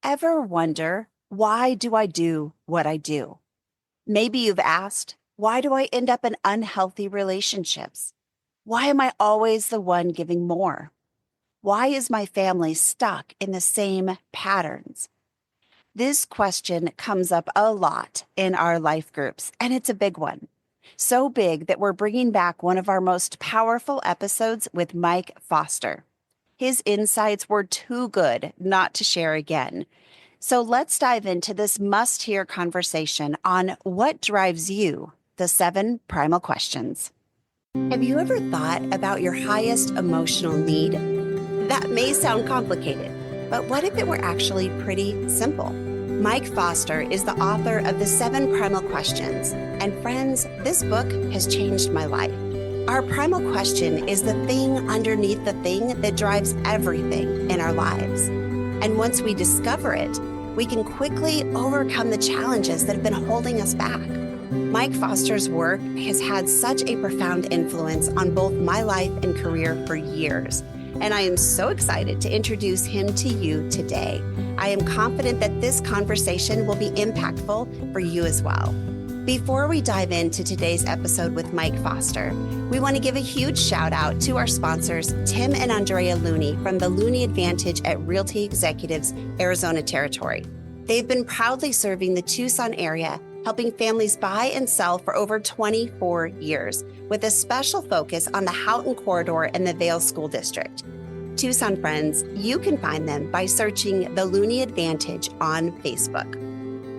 Ever wonder, why do I do what I do? Maybe you've asked, why do I end up in unhealthy relationships? Why am I always the one giving more? Why is my family stuck in the same patterns? This question comes up a lot in our life groups, and it's a big one. So big that we're bringing back one of our most powerful episodes with Mike Foster. His insights were too good not to share again. So let's dive into this must-hear conversation on what drives you, the 7 primal questions. Have you ever thought about your highest emotional need? That may sound complicated, but what if it were actually pretty simple? Mike Foster is the author of the 7 Primal Questions. And friends, this book has changed my life. Our primal question is the thing underneath the thing that drives everything in our lives. And once we discover it, we can quickly overcome the challenges that have been holding us back. Mike Foster's work has had such a profound influence on both my life and career for years. And I am so excited to introduce him to you today. I am confident that this conversation will be impactful for you as well. Before we dive into today's episode with Mike Foster, we want to give a huge shout out to our sponsors, Tim and Andrea Looney from the Looney Advantage at Realty Executives, Arizona Territory. They've been proudly serving the Tucson area, helping families buy and sell for over 24 years, with a special focus on the Houghton Corridor and the Vail School District. Tucson friends, you can find them by searching the Looney Advantage on Facebook.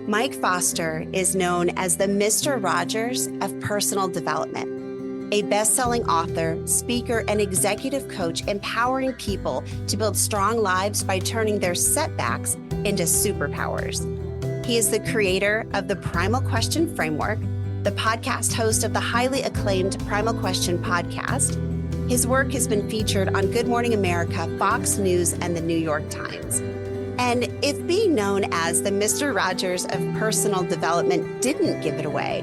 Mike Foster is known as the Mr. Rogers of personal development, a best-selling author, speaker, and executive coach empowering people to build strong lives by turning their setbacks into superpowers. He is the creator of the Primal Question Framework, the podcast host of the highly acclaimed Primal Question podcast. His work has been featured on Good Morning America, Fox News, and the New York Times. And if being known as the Mr. Rogers of personal development didn't give it away,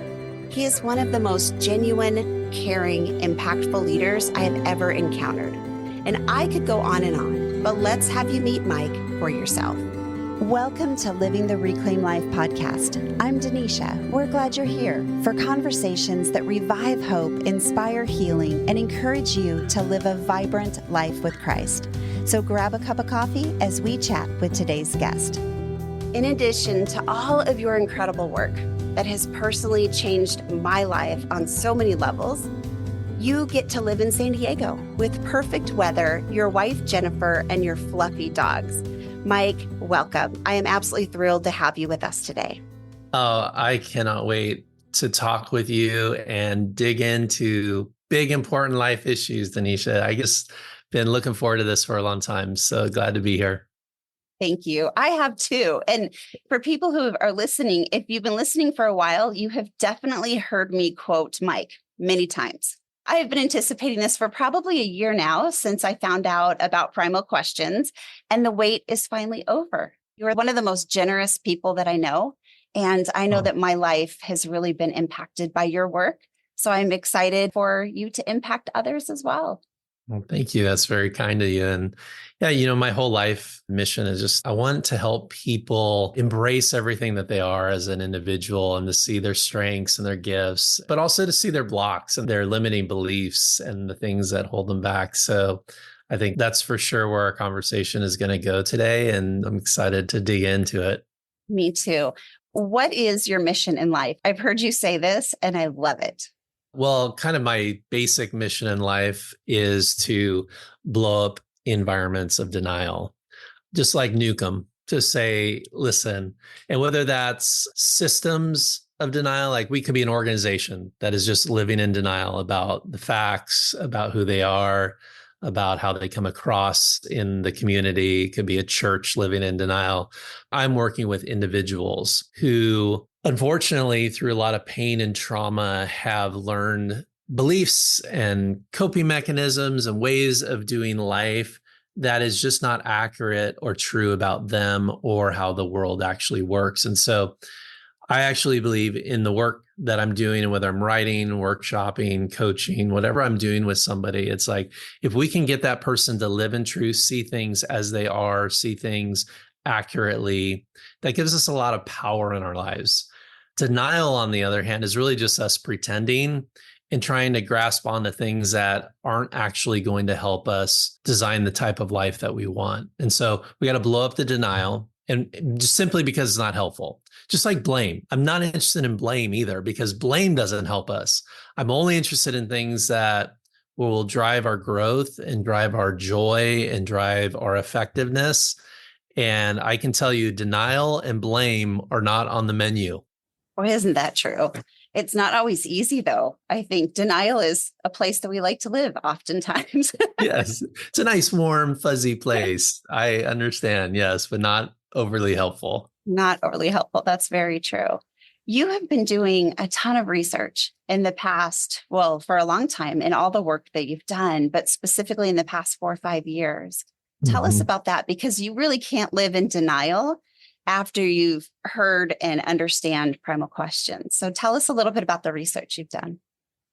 he is one of the most genuine, caring, impactful leaders I have ever encountered. And I could go on and on, but let's have you meet Mike for yourself. Welcome to Living the Reclaim Life podcast. I'm Denisha. We're glad you're here for conversations that revive hope, inspire healing, and encourage you to live a vibrant life with Christ. So grab a cup of coffee as we chat with today's guest. In addition to all of your incredible work that has personally changed my life on so many levels, you get to live in San Diego with perfect weather, your wife Jennifer, and your fluffy dogs. Mike, welcome. I am absolutely thrilled to have you with us today. Oh, I cannot wait to talk with you and dig into big, important life issues, Denisha. I just been looking forward to this for a long time. So glad to be here. Thank you. I have too. And for people who are listening, if you've been listening for a while, you have definitely heard me quote Mike many times. I have been anticipating this for probably a year now since I found out about Primal Questions, and the wait is finally over. You're one of the most generous people that I know, and I know that my life has really been impacted by your work. So I'm excited for you to impact others as well. Well, thank you. That's very kind of you. And yeah, my whole life mission is just, I want to help people embrace everything that they are as an individual and to see their strengths and their gifts, but also to see their blocks and their limiting beliefs and the things that hold them back. So I think that's for sure where our conversation is going to go today. And I'm excited to dig into it. Me too. What is your mission in life? I've heard you say this and I love it. Well, kind of my basic mission in life is to blow up environments of denial, just like Newcomb, to say, listen, and whether that's systems of denial, like we could be an organization that is just living in denial about the facts, about who they are, about how they come across in the community. It could be a church living in denial. I'm working with individuals who, unfortunately, through a lot of pain and trauma, have learned beliefs and coping mechanisms and ways of doing life that is just not accurate or true about them or how the world actually works. And so I actually believe in the work that I'm doing, and whether I'm writing, workshopping, coaching, whatever I'm doing with somebody, it's like, if we can get that person to live in truth, see things as they are, see things accurately, that gives us a lot of power in our lives. Denial, on the other hand, is really just us pretending and trying to grasp onto things that aren't actually going to help us design the type of life that we want. And so we got to blow up the denial, and just simply because it's not helpful. Just like blame. I'm not interested in blame either, because blame doesn't help us. I'm only interested in things that will drive our growth and drive our joy and drive our effectiveness. And I can tell you, denial and blame are not on the menu. Boy, isn't that true? It's not always easy, though. I think denial is a place that we like to live oftentimes. Yes, it's a nice, warm, fuzzy place. I understand, yes, but not overly helpful. Not overly helpful. That's very true. You have been doing a ton of research in the past, well, for a long time, in all the work that you've done, but specifically in the past 4 or 5 years. Tell us Mhm. about that, because you really can't live in denial after you've heard and understand primal questions. So tell us a little bit about the research you've done.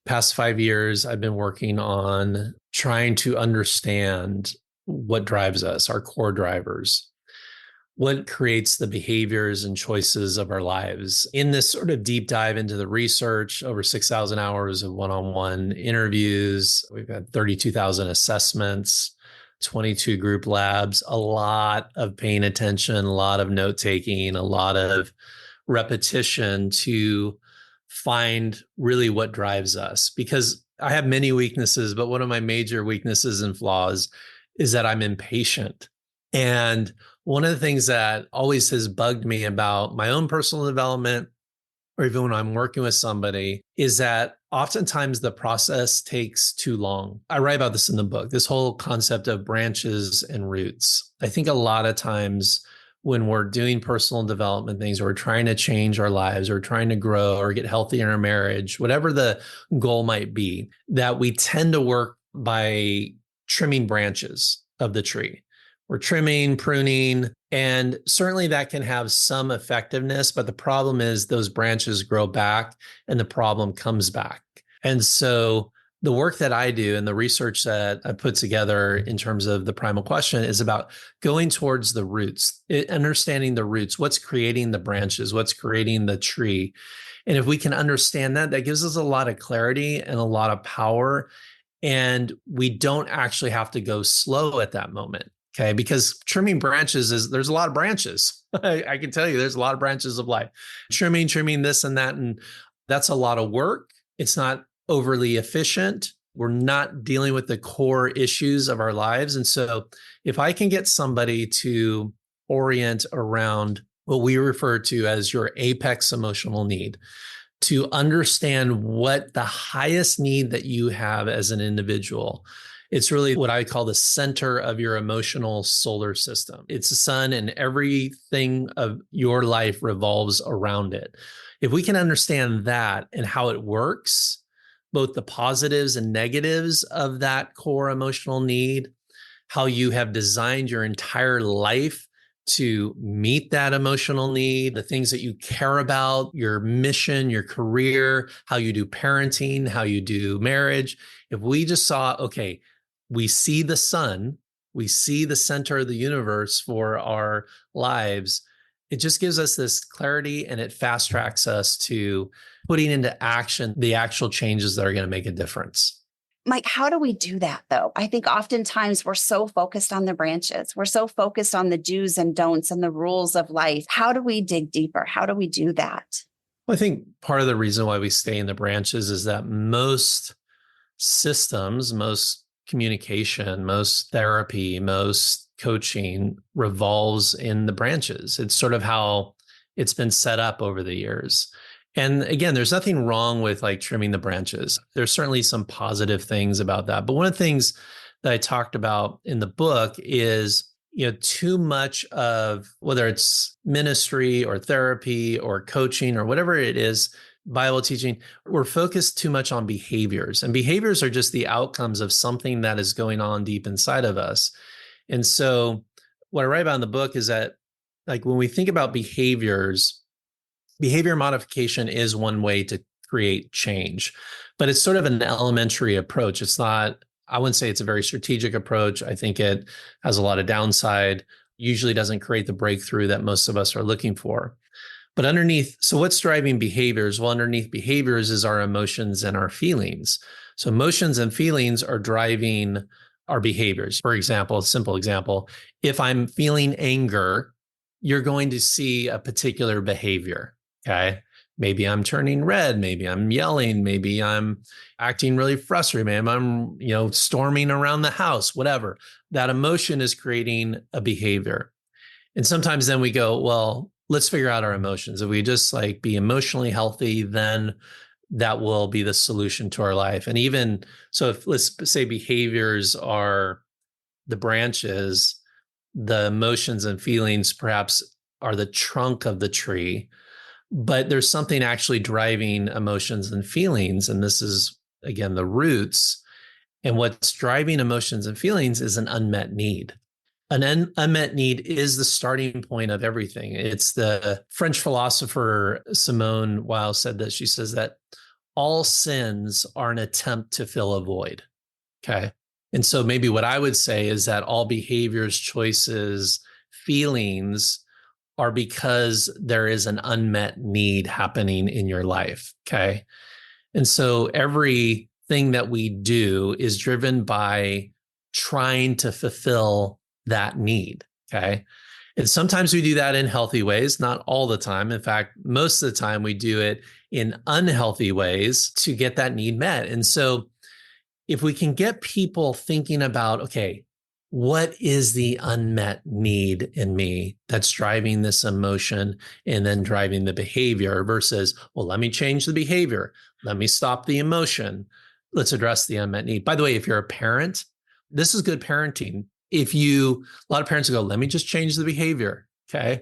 Past 5 years, I've been working on trying to understand what drives us, our core drivers, what creates the behaviors and choices of our lives. In this sort of deep dive into the research, over 6,000 hours of one-on-one interviews, we've had 32,000 assessments, 22 group labs, a lot of paying attention, a lot of note taking, a lot of repetition to find really what drives us. Because I have many weaknesses, but one of my major weaknesses and flaws is that I'm impatient. And one of the things that always has bugged me about my own personal development, or even when I'm working with somebody, is that oftentimes the process takes too long. I write about this in the book, this whole concept of branches and roots. I think a lot of times when we're doing personal development things, or we're trying to change our lives, or trying to grow or get healthy in our marriage, whatever the goal might be, that we tend to work by trimming branches of the tree. We're trimming, pruning, and certainly that can have some effectiveness. But the problem is those branches grow back and the problem comes back. And so the work that I do and the research that I put together in terms of the primal question is about going towards the roots, understanding the roots, what's creating the branches, what's creating the tree. And if we can understand that, that gives us a lot of clarity and a lot of power. And we don't actually have to go slow at that moment. Okay. Because trimming branches there's a lot of branches. I can tell you there's a lot of branches of life. Trimming this and that. And that's a lot of work. It's not overly efficient. We're not dealing with the core issues of our lives. And so if I can get somebody to orient around what we refer to as your apex emotional need, to understand what the highest need that you have as an individual. It's really what I call the center of your emotional solar system. It's the sun, and everything of your life revolves around it. If we can understand that and how it works, both the positives and negatives of that core emotional need, how you have designed your entire life to meet that emotional need, the things that you care about, your mission, your career, how you do parenting, how you do marriage. If we just saw, okay, we see the sun, we see the center of the universe for our lives, it just gives us this clarity, and it fast tracks us to putting into action the actual changes that are going to make a difference. Mike, how do we do that, though? I think oftentimes we're so focused on the branches. We're so focused on the do's and don'ts and the rules of life. How do we dig deeper? How do we do that? Well, I think part of the reason why we stay in the branches is that most systems, most communication, most therapy, most coaching revolves in the branches. It's sort of how it's been set up over the years. And again, there's nothing wrong with like trimming the branches. There's certainly some positive things about that. But one of the things that I talked about in the book is, too much of whether it's ministry or therapy or coaching or whatever it is, Bible teaching, we're focused too much on behaviors. And behaviors are just the outcomes of something that is going on deep inside of us. And so what I write about in the book is that, like, when we think about behaviors, behavior modification is one way to create change, but it's sort of an elementary approach. It's not, I wouldn't say it's a very strategic approach. I think it has a lot of downside. usually doesn't create the breakthrough that most of us are looking for. But underneath, so what's driving behaviors? Well, underneath behaviors is our emotions and our feelings. So emotions and feelings are driving our behaviors. For example, a simple example, if I'm feeling anger, you're going to see a particular behavior. Okay. Maybe I'm turning red. Maybe I'm yelling. Maybe I'm acting really frustrated. Maybe I'm, storming around the house, whatever. That emotion is creating a behavior. And sometimes then we go, well, let's figure out our emotions. If we just like be emotionally healthy, then that will be the solution to our life. And even so, if let's say behaviors are the branches, the emotions and feelings perhaps are the trunk of the tree, but there's something actually driving emotions and feelings. And this is, again, the roots. And what's driving emotions and feelings is an unmet need. An unmet need is the starting point of everything. It's the French philosopher Simone Weil said that. She says that all sins are an attempt to fill a void. Okay. And so maybe what I would say is that all behaviors, choices, feelings are because there is an unmet need happening in your life. Okay. And so everything that we do is driven by trying to fulfill that need. Okay. And sometimes we do that in healthy ways, not all the time. In fact, most of the time we do it in unhealthy ways to get that need met. And so if we can get people thinking about, okay, what is the unmet need in me that's driving this emotion and then driving the behavior versus, well, let me change the behavior. Let me stop the emotion. Let's address the unmet need. By the way, if you're a parent, this is good parenting. A lot of parents go, let me just change the behavior. Okay.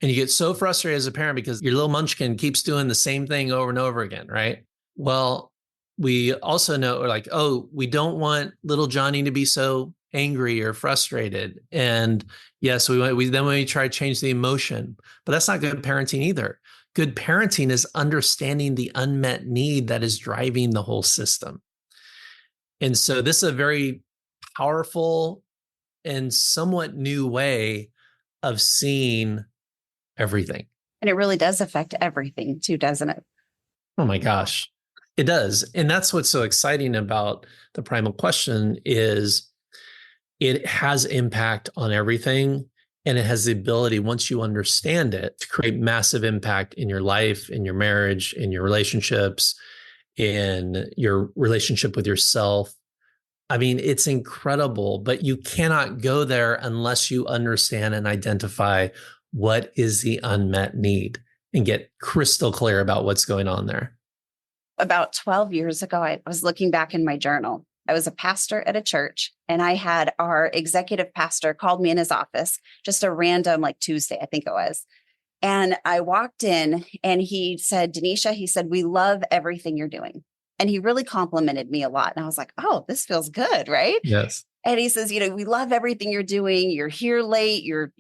And you get so frustrated as a parent because your little munchkin keeps doing the same thing over and over again, right? Well, we also know like, oh, we don't want little Johnny to be so angry or frustrated. And yes, we try to change the emotion, but that's not good parenting either. Good parenting is understanding the unmet need that is driving the whole system. And so this is a very powerful and somewhat new way of seeing everything. And it really does affect everything too, doesn't it? Oh my gosh, it does. And that's what's so exciting about the primal question is it has impact on everything. And it has the ability, once you understand it, to create massive impact in your life, in your marriage, in your relationships, in your relationship with yourself. I mean, it's incredible, but you cannot go there unless you understand and identify what is the unmet need and get crystal clear about what's going on there. About 12 years ago, I was looking back in my journal. I was a pastor at a church, and I had our executive pastor called me in his office, just a random like Tuesday, I think it was. And I walked in and he said, Denisha, he said, we love everything you're doing. And he really complimented me a lot. And I was like, oh, this feels good, right? Yes. And he says, we love everything you're doing. You're here late. You're,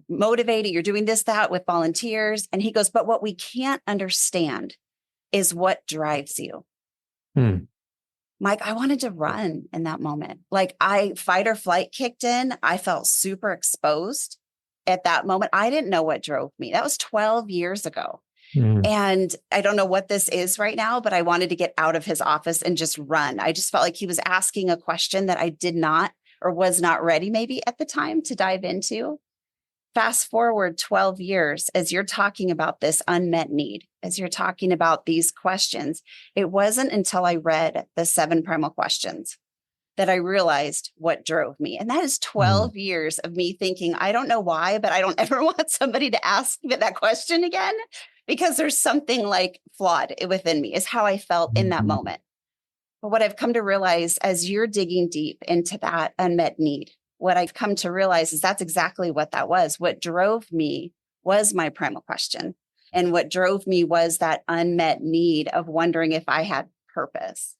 motivating. You're doing this, that with volunteers. And he goes, but what we can't understand is what drives you. Mike, I wanted to run in that moment. Like fight or flight kicked in. I felt super exposed at that moment. I didn't know what drove me. That was 12 years ago. And I don't know what this is right now, but I wanted to get out of his office and just run. I just felt like he was asking a question that I did not or was not ready maybe at the time to dive into. Fast forward 12 years, as you're talking about this unmet need, as you're talking about these questions, it wasn't until I read the Seven Primal Questions that I realized what drove me. And that is 12 years of me thinking, I don't know why, but I don't ever want somebody to ask me that question again, because there's something like flawed within me, is how I felt in that moment. But what I've come to realize as you're digging deep into that unmet need, what I've come to realize is that's exactly what that was. What drove me was my primal question. And what drove me was that unmet need of wondering if I had purpose.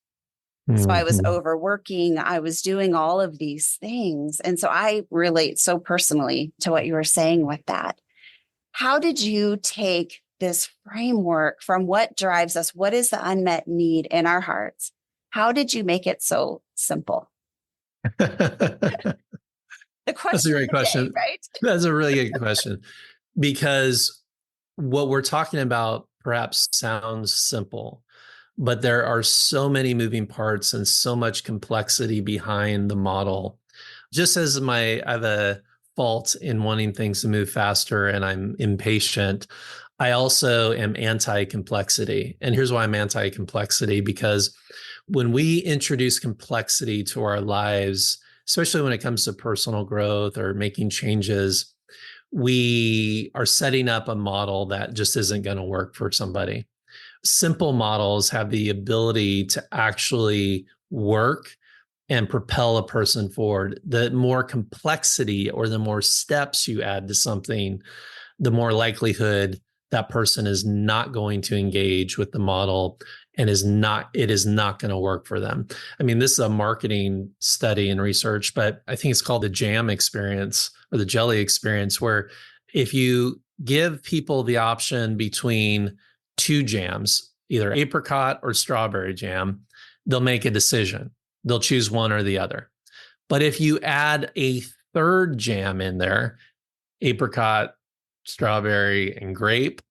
So I was overworking, I was doing all of these things. And so I relate so personally to what you were saying with that. How did you take this framework from what drives us? What is the unmet need in our hearts? How did you make it so simple? The That's a question of great the day, question. right? That's a really good question because what we're talking about perhaps sounds simple, but there are so many moving parts and so much complexity behind the model. Just as I have a fault in wanting things to move faster and I'm impatient, I also am anti complexity. And here's why I'm anti complexity because when we introduce complexity to our lives, especially when it comes to personal growth or making changes, we are setting up a model that just isn't going to work for somebody. Simple models have the ability to actually work and propel a person forward. The more complexity or the more steps you add to something, the more likelihood that person is not going to engage with the model and it is not going to work for them. I mean, this is a marketing study and research, but I think it's called the jam experience or the jelly experience, where if you give people the option between two jams, either apricot or strawberry jam, they'll make a decision. They'll choose one or the other. But if you add a third jam in there, apricot, strawberry, and grape,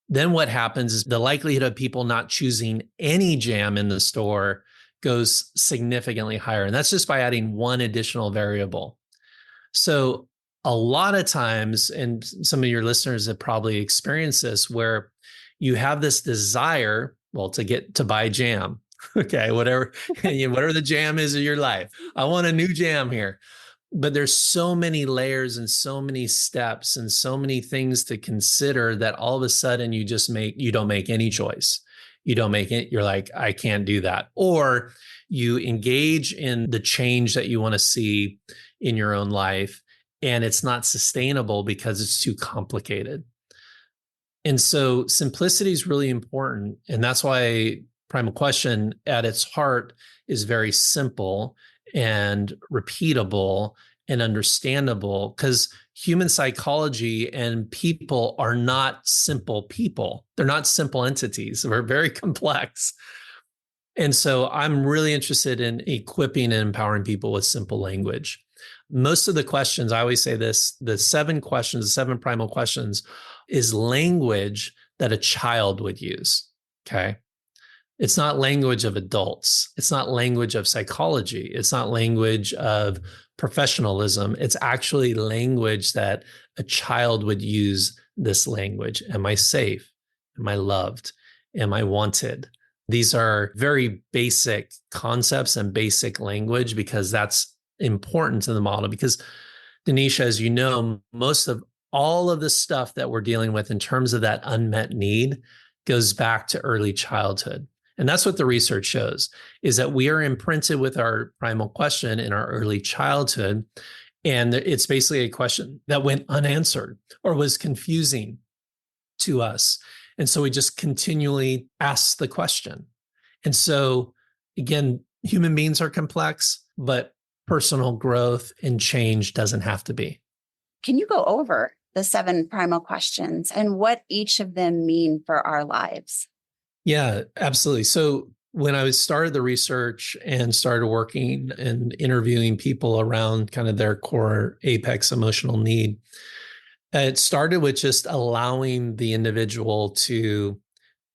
then what happens is the likelihood of people not choosing any jam in the store goes significantly higher. And that's just by adding one additional variable. So a lot of times, and some of your listeners have probably experienced this, where you have this desire, well, to buy jam. Okay, whatever the jam is of your life. I want a new jam here. But there's so many layers and so many steps and so many things to consider that all of a sudden you don't make any choice. You don't make it. You're like, I can't do that. Or you engage in the change that you want to see in your own life, and it's not sustainable because it's too complicated. And so simplicity is really important. And that's why Primal Question at its heart is very simple and repeatable and understandable, because human psychology and people are not simple people. They're not simple entities. We're very complex. And so I'm really interested in equipping and empowering people with simple language. Most of the questions, I always say this, the 7 questions, the 7 primal questions is language that a child would use. Okay. It's not language of adults. It's not language of psychology. It's not language of professionalism. It's actually language that a child would use this language. Am I safe? Am I loved? Am I wanted? These are very basic concepts and basic language because that's important to the model. Because, Denisha, as you know, most of all of the stuff that we're dealing with in terms of that unmet need goes back to early childhood. And that's what the research shows, is that we are imprinted with our primal question in our early childhood. And it's basically a question that went unanswered or was confusing to us. And so we just continually ask the question. And so, again, human beings are complex, but personal growth and change doesn't have to be. Can you go over the 7 primal questions and what each of them mean for our lives? Yeah, absolutely. So when I started the research and started working and interviewing people around kind of their core apex emotional need, it started with just allowing the individual to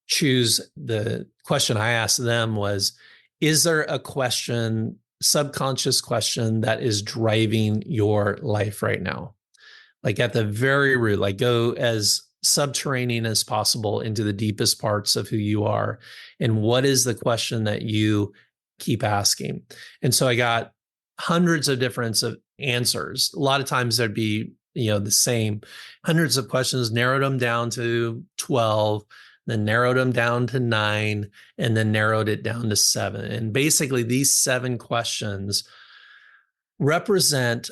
choose. The question I asked them was, is there a question, subconscious question, that is driving your life right now? Like at the very root, like go as subterranean as possible into the deepest parts of who you are. And what is the question that you keep asking? And so I got hundreds of different answers. A lot of times there'd be, the same hundreds of questions, narrowed them down to 12, then narrowed them down to 9, and then narrowed it down to 7. And basically these 7 questions represent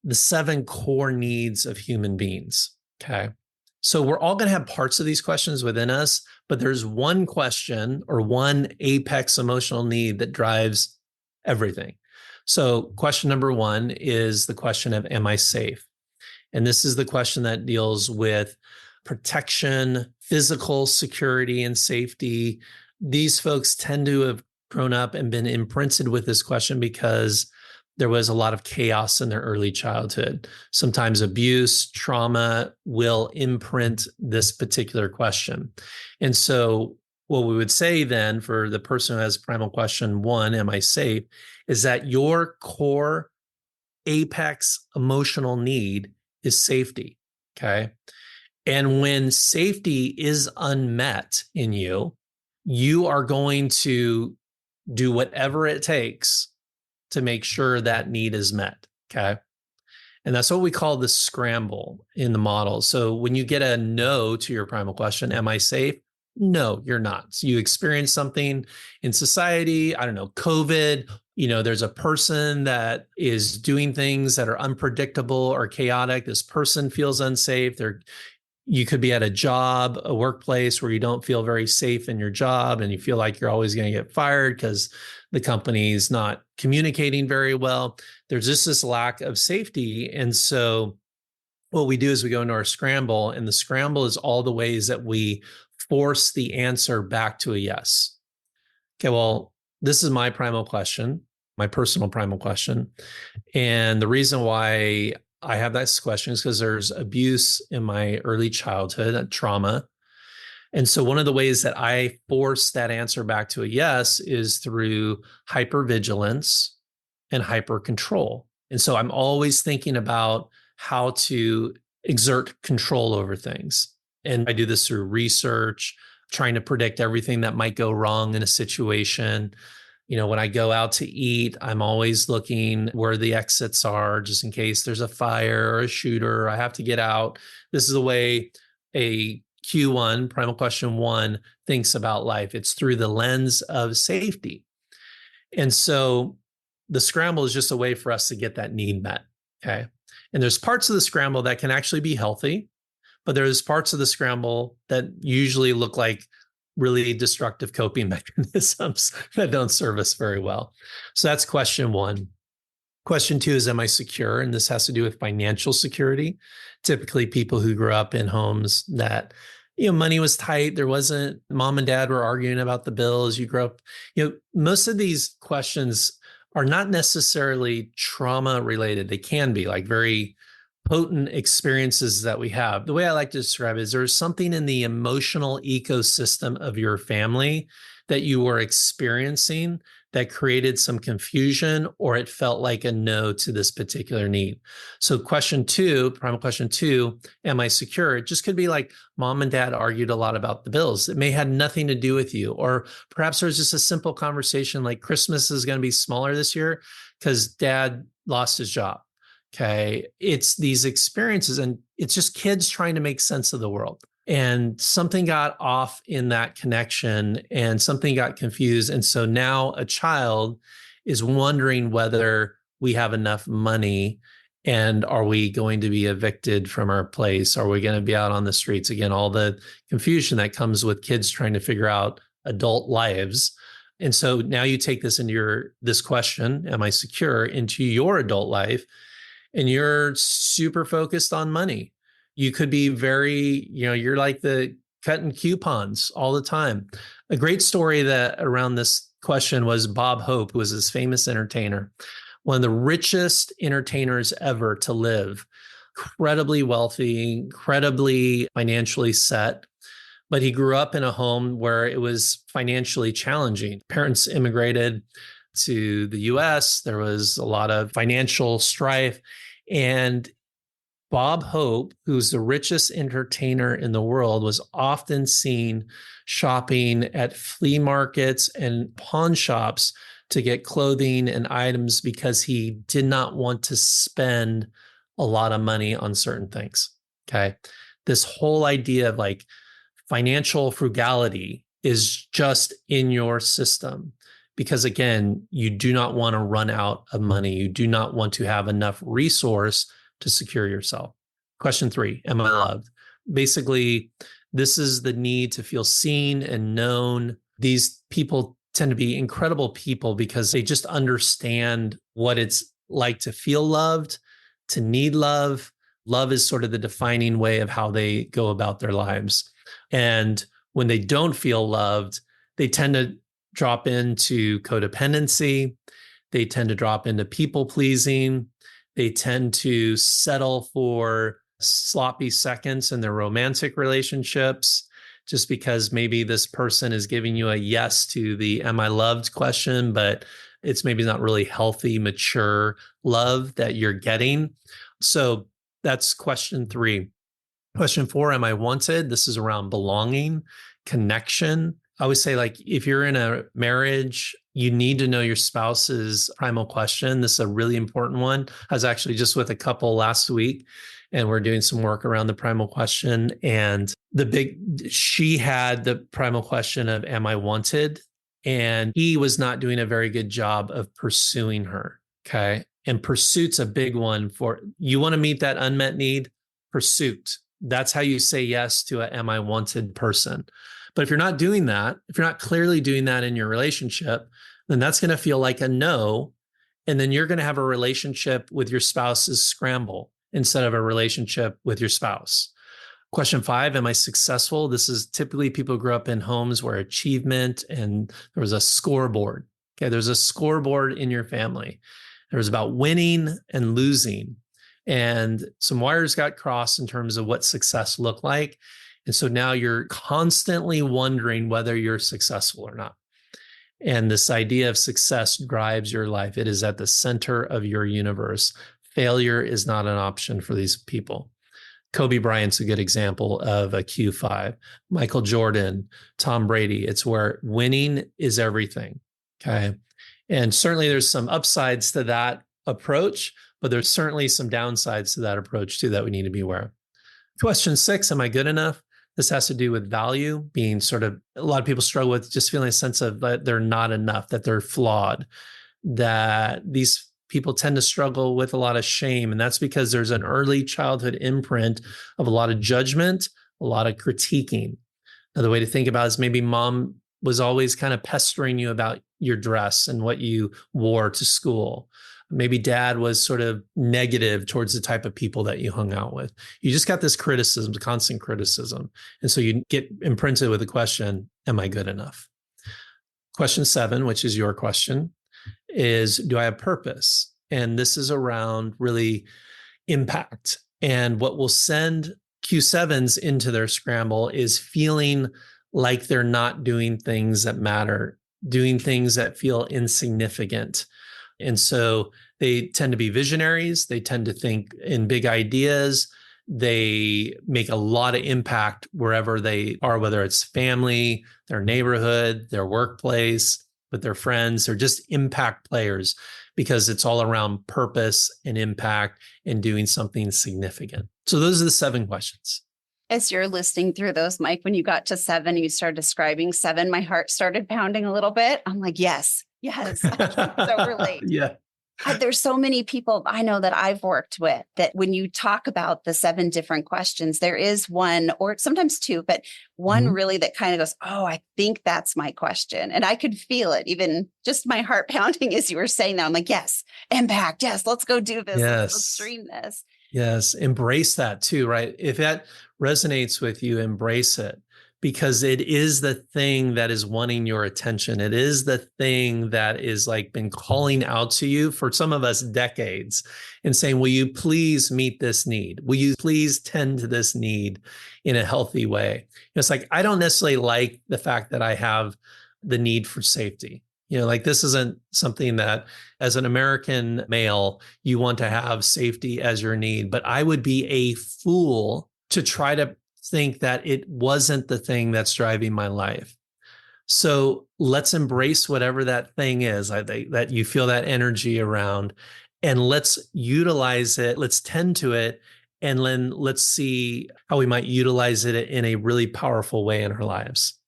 the 7 core needs of human beings. Okay. So we're all going to have parts of these questions within us, but there's one question or one apex emotional need that drives everything. So question number 1 is the question of, am I safe? And this is the question that deals with protection, physical security, and safety. These folks tend to have grown up and been imprinted with this question because there was a lot of chaos in their early childhood. Sometimes abuse, trauma will imprint this particular question. And so, what we would say then for the person who has primal question one, am I safe, is that your core apex emotional need is safety. Okay. And when safety is unmet in you, you are going to do whatever it takes to make sure that need is met. Okay. And that's what we call the scramble in the model. So when you get a no to your primal question, am I safe? No, you're not. So you experience something in society, I don't know, COVID, there's a person that is doing things that are unpredictable or chaotic. This person feels unsafe. You could be at a job, a workplace where you don't feel very safe in your job and you feel like you're always going to get fired because the company's not communicating very well. There's just this lack of safety. And so what we do is we go into our scramble, and the scramble is all the ways that we force the answer back to a yes. Okay, well, this is my primal question, my personal primal question. And the reason why I have that question is because there's abuse in my early childhood, trauma. And so one of the ways that I force that answer back to a yes is through hypervigilance and hyper control. And so I'm always thinking about how to exert control over things. And I do this through research, trying to predict everything that might go wrong in a situation. When I go out to eat, I'm always looking where the exits are just in case there's a fire or a shooter. I have to get out. This is the way a Q1, primal question one, thinks about life. It's through the lens of safety. And so the scramble is just a way for us to get that need met. Okay. And there's parts of the scramble that can actually be healthy, but there's parts of the scramble that usually look like really destructive coping mechanisms that don't serve us very well. So that's question one. Question two is, am I secure? And this has to do with financial security. Typically, people who grew up in homes that, money was tight. There wasn't, mom and dad were arguing about the bills. You grew up, most of these questions are not necessarily trauma related. They can be like very potent experiences that we have. The way I like to describe it is there's something in the emotional ecosystem of your family that you were experiencing that created some confusion, or it felt like a no to this particular need. So question two, primal question two, am I secure? It just could be like mom and dad argued a lot about the bills. It may have nothing to do with you. Or perhaps there's just a simple conversation like Christmas is going to be smaller this year because dad lost his job. Okay. It's these experiences, and it's just kids trying to make sense of the world. And something got off in that connection and something got confused. And so now a child is wondering whether we have enough money, and are we going to be evicted from our place? Are we going to be out on the streets again? All the confusion that comes with kids trying to figure out adult lives. And so now you take this into this question, am I secure, into your adult life, and you're super focused on money. You could be very, you're like the cutting coupons all the time. A great story that around this question was Bob Hope, who was this famous entertainer, one of the richest entertainers ever to live, incredibly wealthy, incredibly financially set. But he grew up in a home where it was financially challenging. Parents immigrated to the US. There was a lot of financial strife. And Bob Hope, who's the richest entertainer in the world, was often seen shopping at flea markets and pawn shops to get clothing and items because he did not want to spend a lot of money on certain things. Okay. This whole idea of like financial frugality is just in your system. Because again, you do not want to run out of money. You do not want to have enough resource to secure yourself. Question three, am I loved? Basically, this is the need to feel seen and known. These people tend to be incredible people because they just understand what it's like to feel loved, to need love. Love is sort of the defining way of how they go about their lives. And when they don't feel loved, they tend to drop into codependency. They tend to drop into people pleasing. They tend to settle for sloppy seconds in their romantic relationships just because maybe this person is giving you a yes to the am I loved question, but it's maybe not really healthy, mature love that you're getting. So that's question 3. Question 4, am I wanted? This is around belonging, connection. I always say, like, if you're in a marriage, you need to know your spouse's primal question. This is a really important one. I was actually just with a couple last week and we're doing some work around the primal question. And she had the primal question of, am I wanted? And he was not doing a very good job of pursuing her. Okay. And pursuit's a big one for you want to meet that unmet need, pursuit. That's how you say yes to a am I wanted person. But if you're not doing that, if you're not clearly doing that in your relationship, then that's going to feel like a no. And then you're going to have a relationship with your spouse's scramble instead of a relationship with your spouse. Question 5, am I successful? This is typically people who grew up in homes where achievement and there was a scoreboard. Okay, there's a scoreboard in your family. There was about winning and losing. And some wires got crossed in terms of what success looked like. And so now you're constantly wondering whether you're successful or not. And this idea of success drives your life. It is at the center of your universe. Failure is not an option for these people. Kobe Bryant's a good example of a Q5. Michael Jordan, Tom Brady, it's where winning is everything. Okay. And certainly there's some upsides to that approach, but there's certainly some downsides to that approach too that we need to be aware of. Question 6, am I good enough? This has to do with value, being sort of, a lot of people struggle with just feeling a sense of that they're not enough, that they're flawed, that these people tend to struggle with a lot of shame. And that's because there's an early childhood imprint of a lot of judgment, a lot of critiquing. Another way to think about it is maybe mom was always kind of pestering you about your dress and what you wore to school. Maybe dad was sort of negative towards the type of people that you hung out with. You just got this criticism, constant criticism. And so you get imprinted with the question, am I good enough? Question 7, which is your question, is do I have purpose? And this is around really impact. And what will send Q7s into their scramble is feeling like they're not doing things that matter, doing things that feel insignificant. And so they tend to be visionaries. They tend to think in big ideas. They make a lot of impact wherever they are, whether it's family, their neighborhood, their workplace, with their friends. They're just impact players because it's all around purpose and impact and doing something significant. So those are the 7 questions. As you're listening through those, Mike, when you got to 7, you started describing 7, my heart started pounding a little bit. I'm like, yes, yes. I can so relate. Yeah. There's so many people I know that I've worked with that when you talk about the 7 different questions, there is one or sometimes 2, but one really that kind of goes, oh, I think that's my question. And I could feel it, even just my heart pounding as you were saying that. I'm like, yes, impact. Yes, let's go do this. Yes. Let's dream this. Yes. Embrace that too, right? If that resonates with you, embrace it because it is the thing that is wanting your attention. It is the thing that is like been calling out to you for some of us decades and saying, will you please meet this need? Will you please tend to this need in a healthy way? It's like, I don't necessarily like the fact that I have the need for safety. Like this isn't something that as an American male, you want to have safety as your need, but I would be a fool to try to think that it wasn't the thing that's driving my life. So let's embrace whatever that thing is that you feel that energy around, and let's utilize it. Let's tend to it. And then let's see how we might utilize it in a really powerful way in our lives.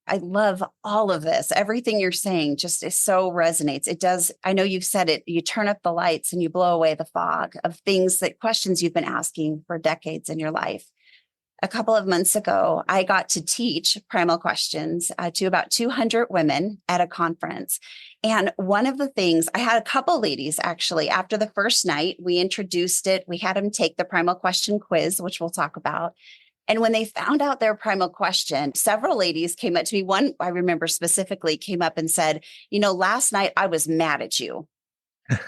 I love all of this. Everything you're saying just is so resonates. It does. I know you've said it. You turn up the lights and you blow away the fog of questions you've been asking for decades in your life. A couple of months ago, I got to teach Primal Questions to about 200 women at a conference. And one of the things, I had a couple ladies actually, after the first night, we introduced it. We had them take the Primal Question quiz, which we'll talk about. And when they found out their primal question, several ladies came up to me. One, I remember specifically, came up and said, last night I was mad at you.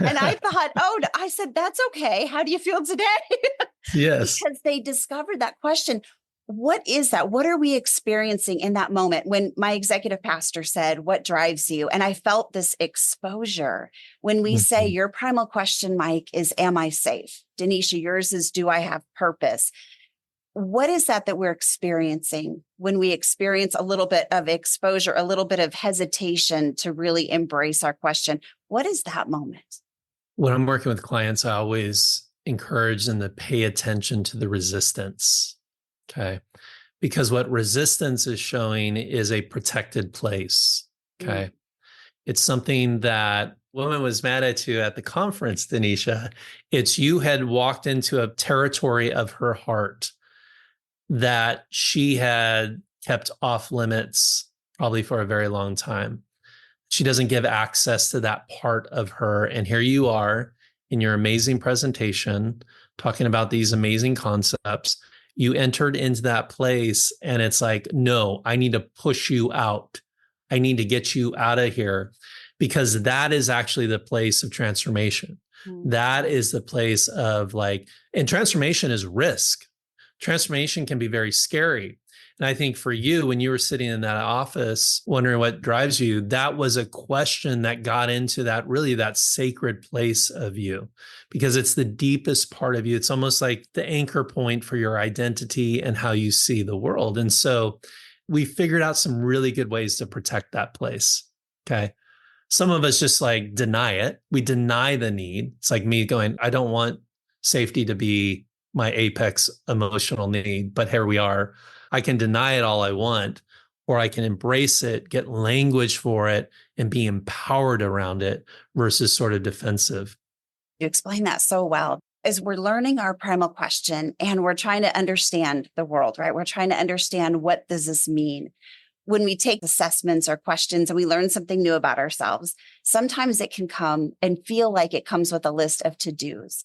And I thought, oh, I said, that's okay. How do you feel today? Yes. Because they discovered that question. What is that? What are we experiencing in that moment when my executive pastor said, what drives you? And I felt this exposure when we say Mhm. your primal question, Mike, is, am I safe? Denisha, yours is, do I have purpose? What is that we're experiencing when we experience a little bit of exposure, a little bit of hesitation to really embrace our question? What is that moment? When I'm working with clients, I always encourage them to pay attention to the resistance. Okay. Because what resistance is showing is a protected place. Mm, Okay. It's something that woman was mad at you at the conference, Denisha. It's you had walked into a territory of her heart that she had kept off limits probably for a very long time. She doesn't give access to that part of her. And here you are in your amazing presentation talking about these amazing concepts. You entered into that place and it's like, no, I need to push you out. I need to get you out of here because that is actually the place of transformation. mm, That is the place of like, and transformation is risk. Transformation can be very scary. And I think for you, when you were sitting in that office, wondering what drives you, that was a question that got into that really that sacred place of you, because it's the deepest part of you. It's almost like the anchor point for your identity and how you see the world. And so we figured out some really good ways to protect that place. Okay. Some of us just like deny it. We deny the need. It's like me going, I don't want safety to be my apex emotional need, but here we are. I can deny it all I want, or I can embrace it, get language for it, and be empowered around it versus sort of defensive. you explain that so well. As we're learning our primal question and we're trying to understand the world, right? We're trying to understand, what does this mean? When we take assessments or questions and we learn something new about ourselves, sometimes it can come and feel like it comes with a list of to-dos.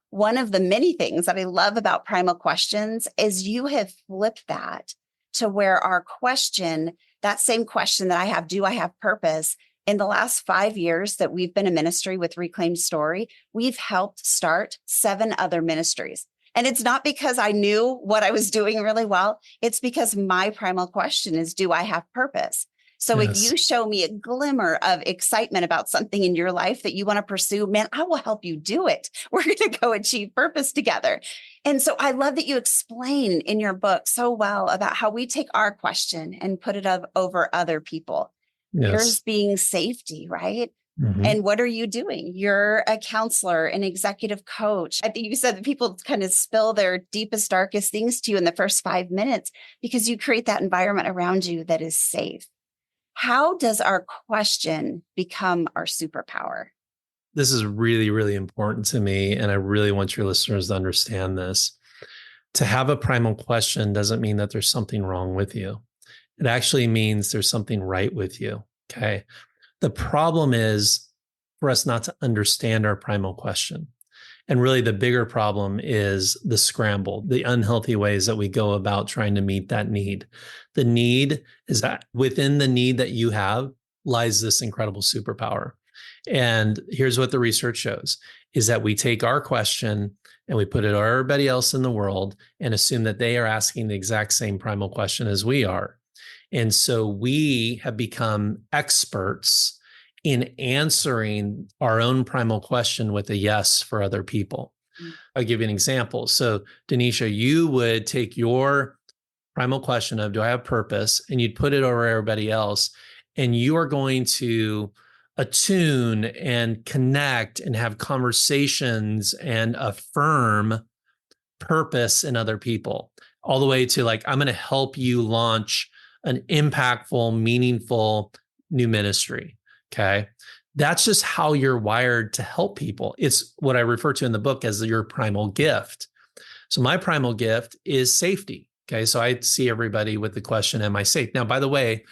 One of the many things that I love about primal questions is you have flipped that to where our question, that same question that I have, do I have purpose? In the last 5 years that we've been in ministry with Reclaimed Story, we've helped start 7 other ministries. And it's not because I knew what I was doing really well. It's because my primal question is, do I have purpose? So if Yes. you show me a glimmer of excitement about something in your life that you want to pursue, man, I will help you do it. We're going to go achieve purpose together. And so I love that you explain in your book so well about how we take our question and put it over other people. Yours Yes. being safety, right? Mhm. And what are you doing? You're a counselor, an executive coach. I think you said that people kind of spill their deepest, darkest things to you in the first 5 minutes because you create that environment around you that is safe. How does our question become our superpower? This is really, really important to me. And I really want your listeners to understand this. To have a primal question doesn't mean that there's something wrong with you. It actually means there's something right with you. Okay. The problem is for us not to understand our primal question. And really, the bigger problem is the scramble, the unhealthy ways that we go about trying to meet that need. The need is that within the need that you have lies this incredible superpower. And here's what the research shows is that we take our question and we put it on everybody else in the world and assume that they are asking the exact same primal question as we are. And so we have become experts in answering our own primal question with a yes for other people. Mm, I'll give you an example. So, Denisha, you would take your primal question of, do I have purpose? And you'd put it over everybody else. And you are going to attune and connect and have conversations and affirm purpose in other people, all the way to like, I'm going to help you launch an impactful, meaningful new ministry. Okay. That's just how you're wired to help people. It's what I refer to in the book as your primal gift. So my primal gift is safety. Okay. So I see everybody with the question, am I safe? Now, by the way,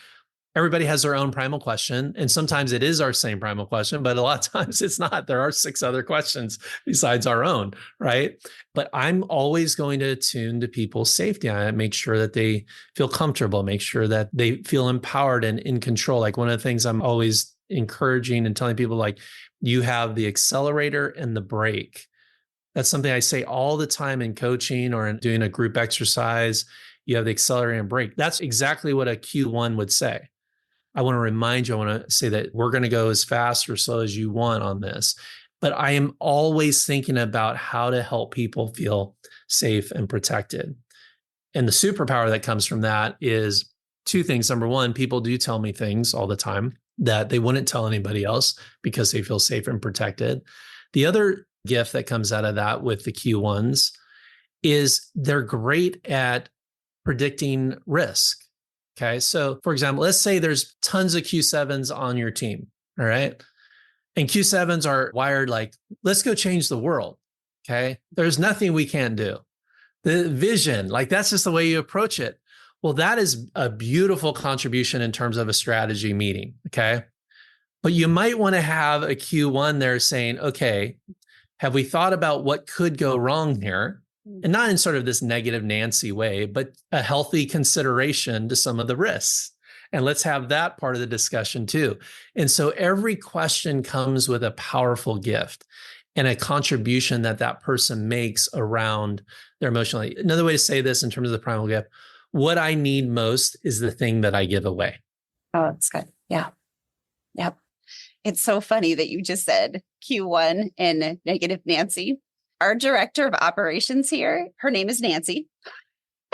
everybody has their own primal question. And sometimes it is our same primal question, but a lot of times it's not. There are 6 other questions besides our own, right? But I'm always going to attune to people's safety. I make sure that they feel comfortable, make sure that they feel empowered and in control. Like one of the things I'm always encouraging and telling people like you have the accelerator and the brake. That's something I say all the time in coaching or in doing a group exercise. You have the accelerator and brake. That's exactly what a Q1 would say. I want to remind you, I want to say that we're going to go as fast or slow as you want on this. But I am always thinking about how to help people feel safe and protected. And the superpower that comes from that is two things. Number one, people do tell me things all the time that they wouldn't tell anybody else because they feel safe and protected. The other gift that comes out of that with the Q1s is they're great at predicting risk. Okay. So, for example, let's say there's tons of Q7s on your team. All right. And Q7s are wired like, let's go change the world. Okay. There's nothing we can't do. The vision, like that's just the way you approach it. Well, that is a beautiful contribution in terms of a strategy meeting. Okay. But you might want to have a Q1 there saying, okay, have we thought about what could go wrong here? And not in sort of this negative Nancy way, but a healthy consideration to some of the risks. And let's have that part of the discussion too. And so every question comes with a powerful gift and a contribution that that person makes around their emotional. Another way to say this in terms of the primal gift, what I need most is the thing that I give away. Oh, that's good. Yeah. Yep. It's so funny that you just said Q1 and negative Nancy. Our director of operations here, her name is Nancy,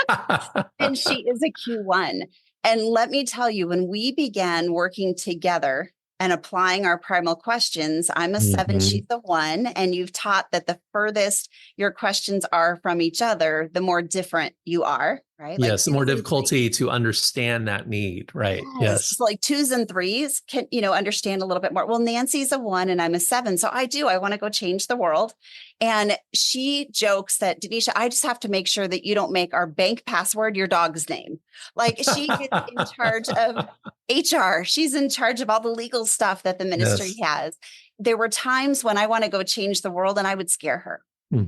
and she is a Q1. And let me tell you, when we began working together and applying our primal questions, I'm a 7, she's a 1, and you've taught that the furthest your questions are from each other, the more different you are, right? Yes, the more difficulty to understand that need, right? Yes. So like 2s and 3s can, understand a little bit more. Well, Nancy's a 1 and I'm a 7. So I want to go change the world. And she jokes that, Denisha, I just have to make sure that you don't make our bank password your dog's name. Like she gets in charge of HR. She's in charge of all the legal stuff that the ministry has. There were times when I want to go change the world and I would scare her.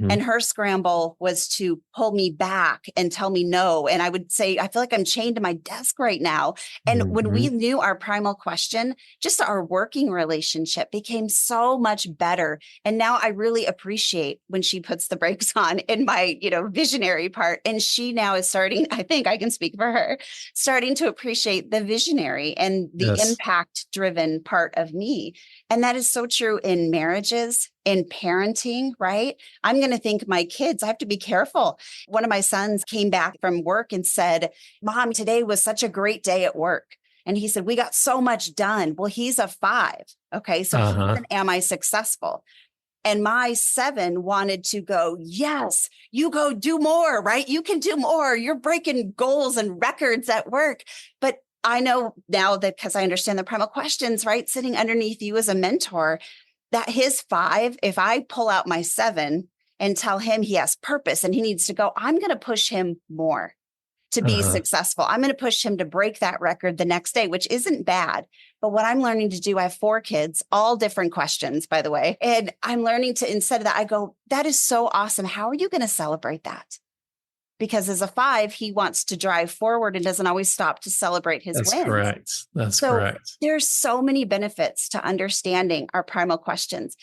And her scramble was to pull me back and tell me no. And I would say, I feel like I'm chained to my desk right now. And when we knew our primal question, just our working relationship became so much better. And now I really appreciate when she puts the brakes on in my, visionary part. And she now is starting, I think I can speak for her, starting to appreciate the visionary and the impact driven part of me. And that is so true in marriages, in parenting, right? I'm going to think my kids, I have to be careful. One of my sons came back from work and said, Mom, today was such a great day at work. And he said, we got so much done. Well, he's a 5. Okay. So he's an am I successful? And my 7 wanted to go, yes, you go do more, right? You can do more. You're breaking goals and records at work. But I know now that because I understand the primal questions, right? Sitting underneath you as a mentor, that his 5, if I pull out my 7 and tell him he has purpose and he needs to go, I'm going to push him more to be successful. I'm going to push him to break that record the next day, which isn't bad. But what I'm learning to do, I have 4 kids, all different questions, by the way. And I'm learning to, instead of that, I go, that is so awesome. How are you going to celebrate that? Because as a 5, he wants to drive forward and doesn't always stop to celebrate his wins. Correct. That's correct. There's so many benefits to understanding our primal questions.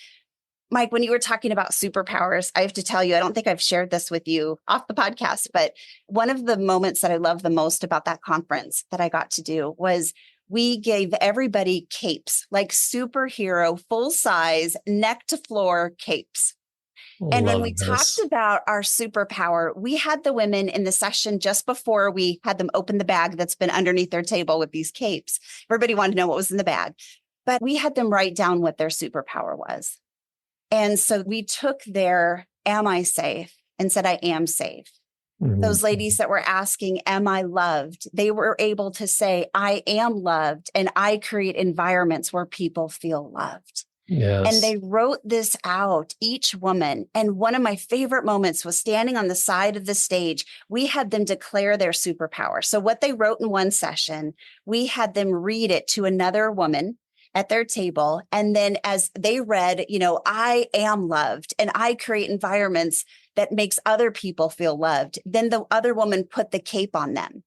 Mike, when you were talking about superpowers, I have to tell you, I don't think I've shared this with you off the podcast, but one of the moments that I love the most about that conference that I got to do was we gave everybody capes, like superhero, full size, neck to floor capes. And when we talked about our superpower, we had the women in the session just before we had them open the bag that's been underneath their table with these capes. Everybody wanted to know what was in the bag, but we had them write down what their superpower was. And so we took their am I safe and said, I am safe. Those ladies that were asking, am I loved? They were able to say, I am loved. And I create environments where people feel loved. Yes. And they wrote this out, each woman. And one of my favorite moments was standing on the side of the stage. We had them declare their superpower. So what they wrote in one session, we had them read it to another woman at their table. And then as they read, I am loved and I create environments that makes other people feel loved. Then the other woman put the cape on them.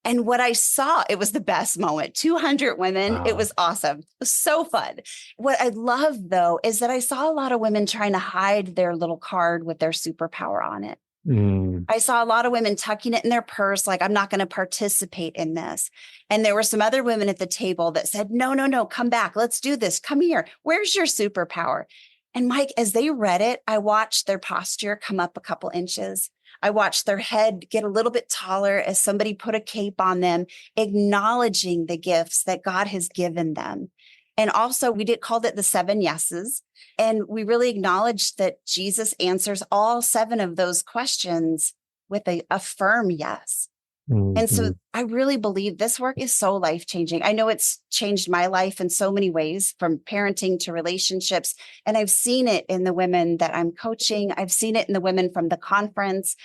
And what I saw, it was the best moment. 200 women. It Wow. was awesome. It was so fun. What I love though is that I saw a lot of women trying to hide their little card with their superpower on it. Mm, I saw a lot of women tucking it in their purse, like, I'm not going to participate in this. And there were some other women at the table that said, no, no, no, come back. Let's do this. Come here. Where's your superpower? And Mike, as they read it, I watched their posture come up a couple inches. I watched their head get a little bit taller as somebody put a cape on them, acknowledging the gifts that God has given them. And also, called it the 7 yeses. And we really acknowledged that Jesus answers all 7 of those questions with a firm yes. And so mhm. I really believe this work is so life changing. I know it's changed my life in so many ways, from parenting to relationships. And I've seen it in the women that I'm coaching. I've seen it in the women from the conference.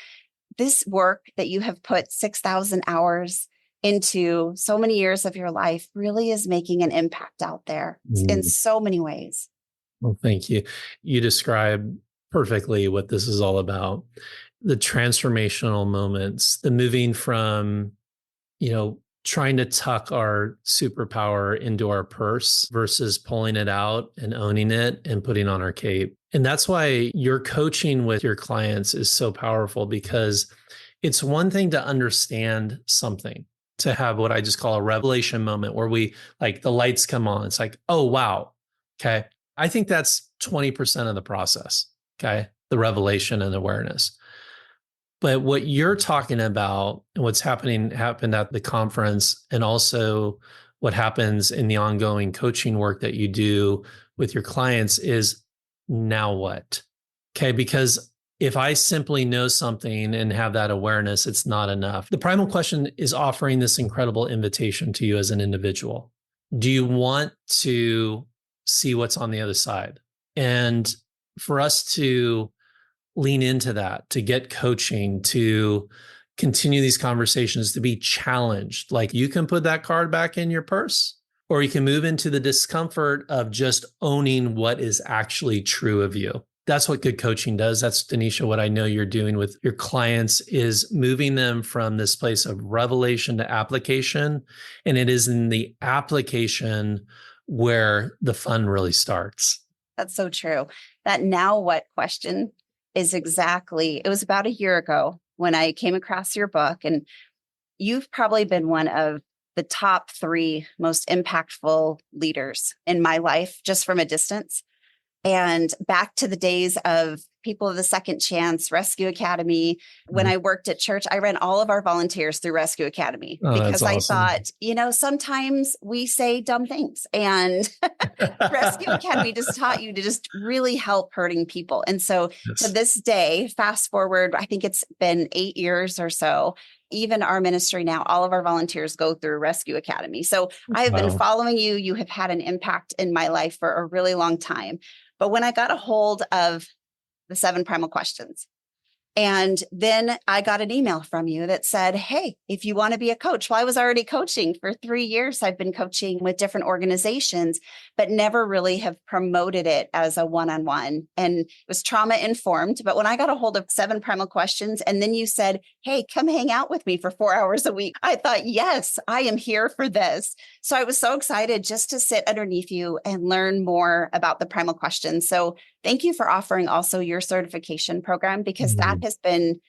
This work that you have put 6,000 hours into, so many years of your life, really is making an impact out there in Mm. so many ways. Well, thank you. You describe perfectly what this is all about. The transformational moments, the moving from, trying to tuck our superpower into our purse versus pulling it out and owning it and putting on our cape. And that's why your coaching with your clients is so powerful, because it's one thing to understand something, to have what I just call a revelation moment where we, like, the lights come on. It's like, oh, wow. Okay. I think that's 20% of the process. Okay. The revelation and awareness. But what you're talking about and what's happened at the conference, and also what happens in the ongoing coaching work that you do with your clients, is now what? Okay. Because if I simply know something and have that awareness, it's not enough. The primal question is offering this incredible invitation to you as an individual. Do you want to see what's on the other side? And for us to lean into that, to get coaching, to continue these conversations, to be challenged. Like, you can put that card back in your purse, or you can move into the discomfort of just owning what is actually true of you. That's what good coaching does. That's, Denisha, what I know you're doing with your clients, is moving them from this place of revelation to application. And it is in the application where the fun really starts. That's so true. That now what question is exactly, it was about a year ago when I came across your book, and you've probably been one of the top 3 most impactful leaders in my life, just from a distance. And back to the days of People of the Second Chance, Rescue Academy. When I worked at church, I ran all of our volunteers through Rescue Academy Oh, that's because I awesome. thought, sometimes we say dumb things, and Rescue Academy just taught you to just really help hurting people. And so to Yes. this day, fast forward, I think it's been 8 years or so, even our ministry now, all of our volunteers go through Rescue Academy. So I have been Wow. following you. You have had an impact in my life for a really long time. But when I got a hold of the 7 Primal Questions, and then I got an email from you that said, hey, if you want to be a coach. Well, I was already coaching for 3 years. I've been coaching with different organizations, but never really have promoted it as a one-on-one. And it was trauma informed. But when I got a hold of 7 Primal Questions, and then you said, hey, come hang out with me for 4 hours a week, I thought, yes, I am here for this. So I was so excited just to sit underneath you and learn more about the Primal Questions. So thank you for offering also your certification program, because that Mm, has been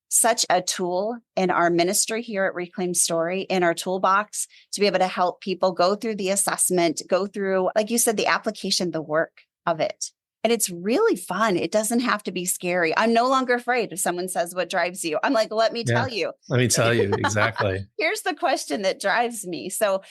such a tool in our ministry here at Reclaim Story, in our toolbox, to be able to help people go through the assessment, go through, like you said, the application, the work of it. And it's really fun. It doesn't have to be scary. I'm no longer afraid if someone says, what drives you? I'm like, let me yeah. tell you. Let me tell you exactly. Here's the question that drives me. So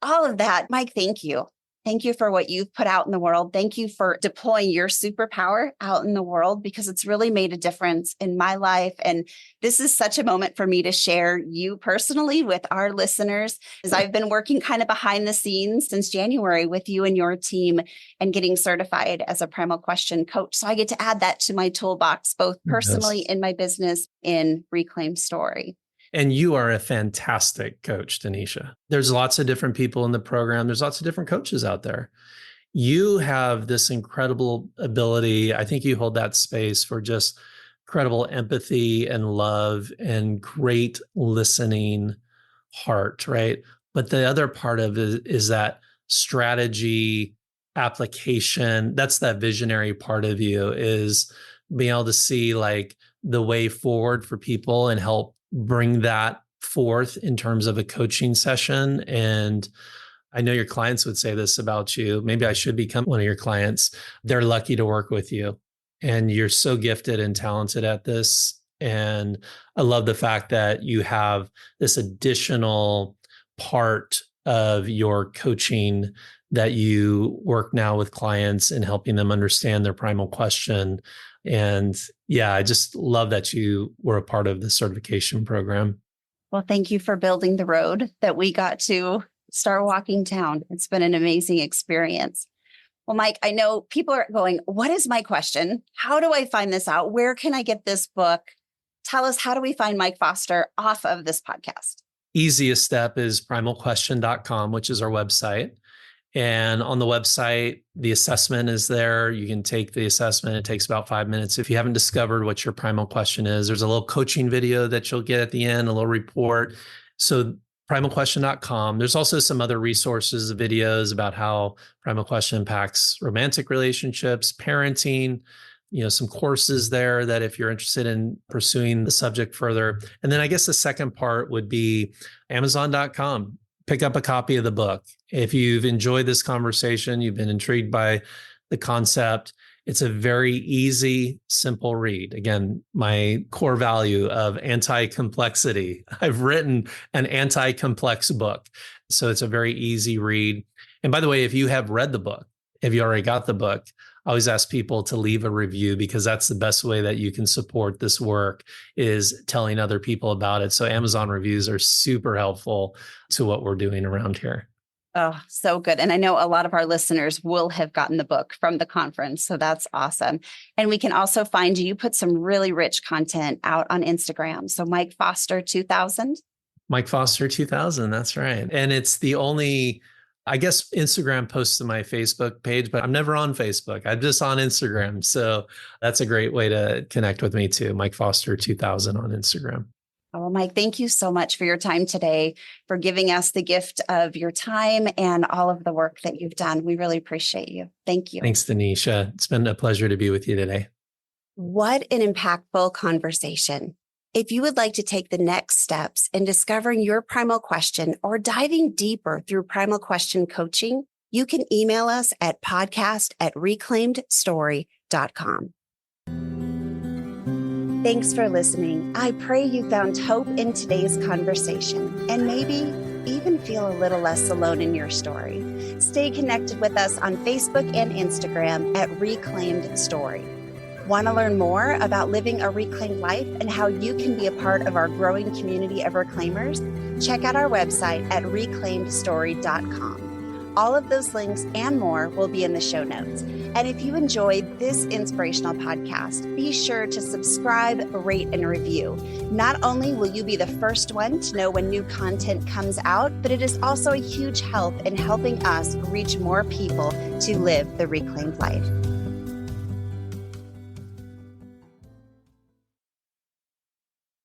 all of that, Mike, thank you. Thank you for what you've put out in the world. Thank you for deploying your superpower out in the world, because it's really made a difference in my life. And this is such a moment for me to share you personally with our listeners, as I've been working kind of behind the scenes since January with you and your team, and getting certified as a Primal Question coach. So I get to add that to my toolbox, both personally, Yes. in my business, in Reclaim Story. And you are a fantastic coach, Denisha. There's lots of different people in the program. There's lots of different coaches out there. You have this incredible ability. I think you hold that space for just incredible empathy and love and great listening heart, right? But the other part of it is that strategy application. That's that visionary part of you, is being able to see like the way forward for people and help bring that forth in terms of a coaching session. And I know your clients would say this about you. Maybe I should become one of your clients. They're lucky to work with you. And you're so gifted and talented at this. And I love the fact that you have this additional part of your coaching, that you work now with clients and helping them understand their primal question. And yeah, I just love that you were a part of the certification program. Well, thank you for building the road that we got to start walking down. It's been an amazing experience. Well, Mike, I know people are going, what is my question? How do I find this out? Where can I get this book? Tell us, how do we find Mike Foster off of this podcast? Easiest step is primalquestion.com, which is our website. And on the website, the assessment is there. You can take the assessment. It takes about 5 minutes. If you haven't discovered what your primal question is, there's a little coaching video that you'll get at the end, a little report. So primalquestion.com. There's also some other resources, videos about how primal question impacts romantic relationships, parenting, some courses there that if you're interested in pursuing the subject further. And then I guess the second part would be Amazon.com. Pick up a copy of the book. If you've enjoyed this conversation, you've been intrigued by the concept, it's a very easy, simple read. Again, my core value of anti-complexity. I've written an anti-complex book. So it's a very easy read. And by the way, if you have read the book, if you already got the book, I always ask people to leave a review, because that's the best way that you can support this work, is telling other people about it. So Amazon reviews are super helpful to what we're doing around here. Oh, so good. And I know a lot of our listeners will have gotten the book from the conference. So that's awesome. And we can also find you put some really rich content out on Instagram. So Mike Foster 2000. Mike Foster 2000. That's right. And it's the only, I guess Instagram posts to my Facebook page, but I'm never on Facebook. I'm just on Instagram. So that's a great way to connect with me too. Mike Foster 2000 on Instagram. Oh, Mike, thank you so much for your time today, for giving us the gift of your time and all of the work that you've done. We really appreciate you. Thank you. Thanks, Denisha. It's been a pleasure to be with you today. What an impactful conversation. If you would like to take the next steps in discovering your primal question or diving deeper through primal question coaching, you can email us at podcast@reclaimedstory.com. Thanks for listening. I pray you found hope in today's conversation and maybe even feel a little less alone in your story. Stay connected with us on Facebook and Instagram at Reclaimed Story. Want to learn more about living a reclaimed life and how you can be a part of our growing community of reclaimers? Check out our website at reclaimedstory.com. All of those links and more will be in the show notes. And if you enjoyed this inspirational podcast, be sure to subscribe, rate, and review. Not only will you be the first one to know when new content comes out, but it is also a huge help in helping us reach more people to live the reclaimed life.